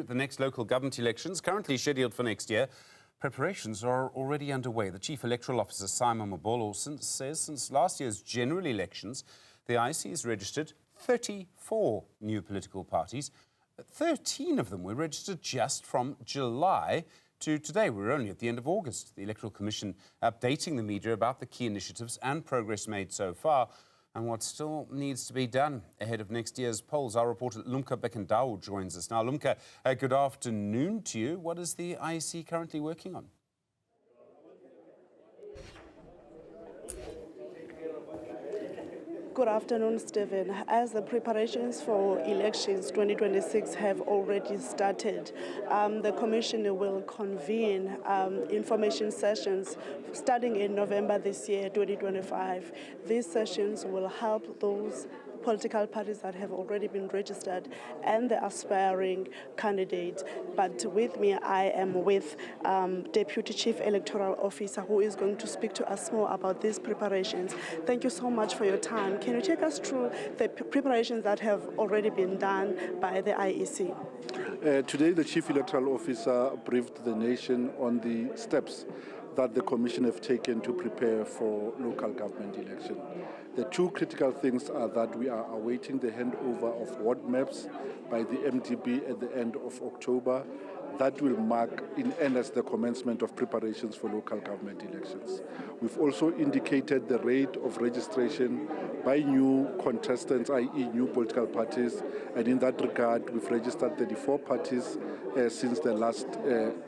to the next local government elections, currently scheduled for next year. Preparations are already underway. The Chief Electoral Officer, Simon Mabolo, says since last year's general elections, the IEC has registered 34 new political parties. 13 of them were registered just from July to today. We're only at the end of August. The Electoral Commission updating the media about the key initiatives and progress made so far and what still needs to be done ahead of next year's polls. Our reporter Lumka Bekindawo joins us now. Lumka, good afternoon to you. What is the IEC currently working on? Good afternoon, Stephen. As the preparations for elections 2026 have already started, the Commission will convene information sessions starting in November this year, 2025. These sessions will help those political parties that have already been registered and the aspiring candidates. But with me, I am with Deputy Chief Electoral Officer, who is going to speak to us more about these preparations. Thank you so much for your time. Can you take us through the preparations that have already been done by the IEC? Today, the Chief Electoral Officer briefed the nation on the steps that the Commission have taken to prepare for local government election. The two critical things are that we are awaiting the handover of ward maps by the MDB at the end of October. That will mark in earnest the commencement of preparations for local government elections. We've also indicated the rate of registration by new contestants, i.e. new political parties, and in that regard, we've registered 34 parties since the last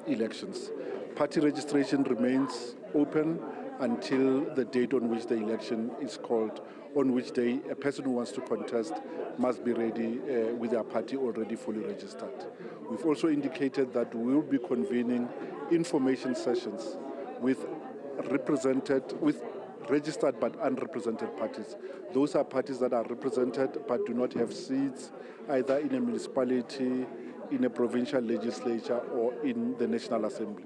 elections. Party registration remains open until the date on which the election is called, on which day a person who wants to contest must be ready with their party already fully registered. We've also indicated that we will be convening information sessions with registered but unrepresented parties. Those are parties that are represented but do not have seats either in a municipality, in a provincial legislature, or in the National Assembly,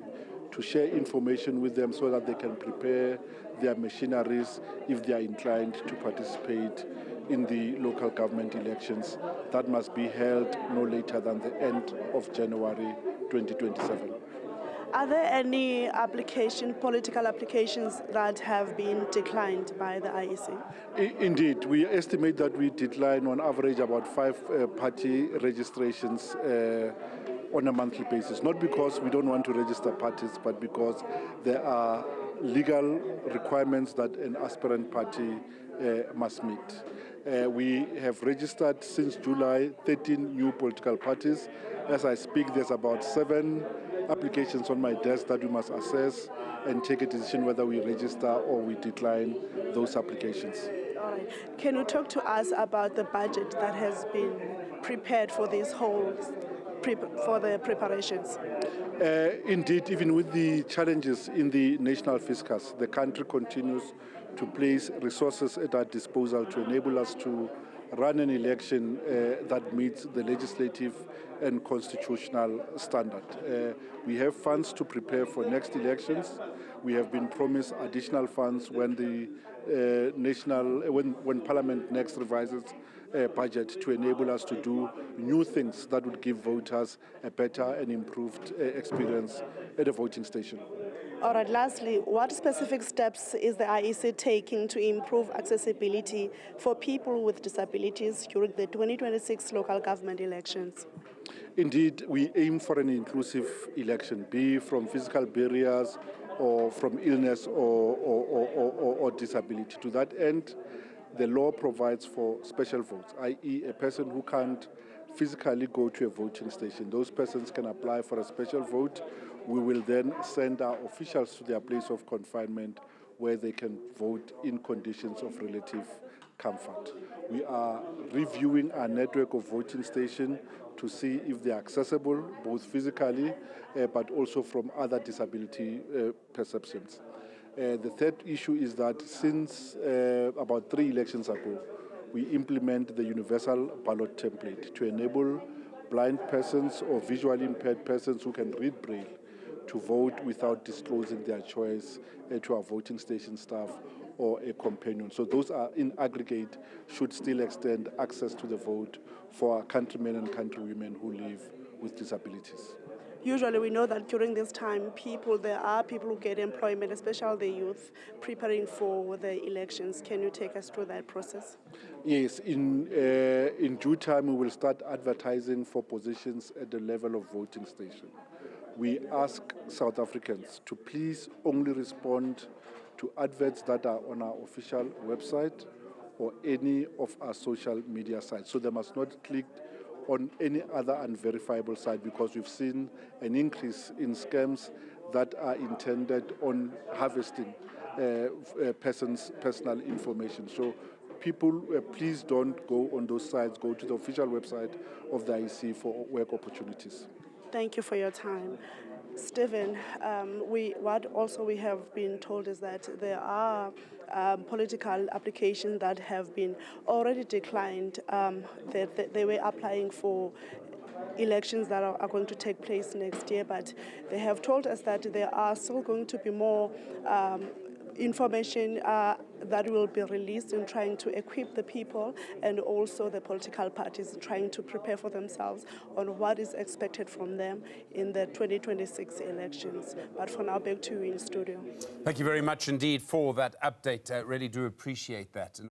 to share information with them so that they can prepare their machineries if they are inclined to participate in the local government elections. That must be held no later than the end of January 2027. Are there any political applications that have been declined by the IEC? Indeed, we estimate that we decline on average about 5 party registrations on a monthly basis, not because we don't want to register parties, but because there are legal requirements that an aspirant party must meet. We have registered since July 13 new political parties. As I speak, there's about 7 applications on my desk that we must assess and take a decision whether we register or we decline those applications. All right. Can you talk to us about the budget that has been prepared for this whole for the preparations? Indeed, even with the challenges in the national fiscus, the country continues to place resources at our disposal to enable us to run an election that meets the legislative and constitutional standard. We have funds to prepare for next elections. We have been promised additional funds when the when Parliament next revises budget to enable us to do new things that would give voters a better and improved experience at a voting station. All right, lastly, what specific steps is the IEC taking to improve accessibility for people with disabilities during the 2026 local government elections? Indeed, we aim for an inclusive election, be from physical barriers or from illness or disability. To that end, the law provides for special votes, i.e. a person who can't physically go to a voting station. Those persons can apply for a special vote. We will then send our officials to their place of confinement where they can vote in conditions of relative comfort. We are reviewing our network of voting stations to see if they are accessible, both physically, but also from other disability perceptions. The third issue is that since about 3 elections ago, we implement the universal ballot template to enable blind persons or visually impaired persons who can read Braille to vote without disclosing their choice to our voting station staff or a companion. So those are, in aggregate, should still extend access to the vote for our countrymen and countrywomen who live with disabilities. Usually we know that during this time, there are people who get employment, especially the youth, preparing for the elections. Can you take us through that process? Yes, in due time we will start advertising for positions at the level of voting station. We ask South Africans to please only respond to adverts that are on our official website or any of our social media sites. So they must not click on any other unverifiable site, because we've seen an increase in scams that are intended on harvesting persons' personal information. So people, please don't go on those sites. Go to the official website of the IEC for work opportunities. Thank you for your time. Stephen, what also we have been told is that there are political applications that have been already declined, that they were applying for elections that are going to take place next year, but they have told us that there are still going to be more information that will be released in trying to equip the people and also the political parties trying to prepare for themselves on what is expected from them in the 2026 elections. But for now, back to you in studio. Thank you very much indeed for that update. Really do appreciate that.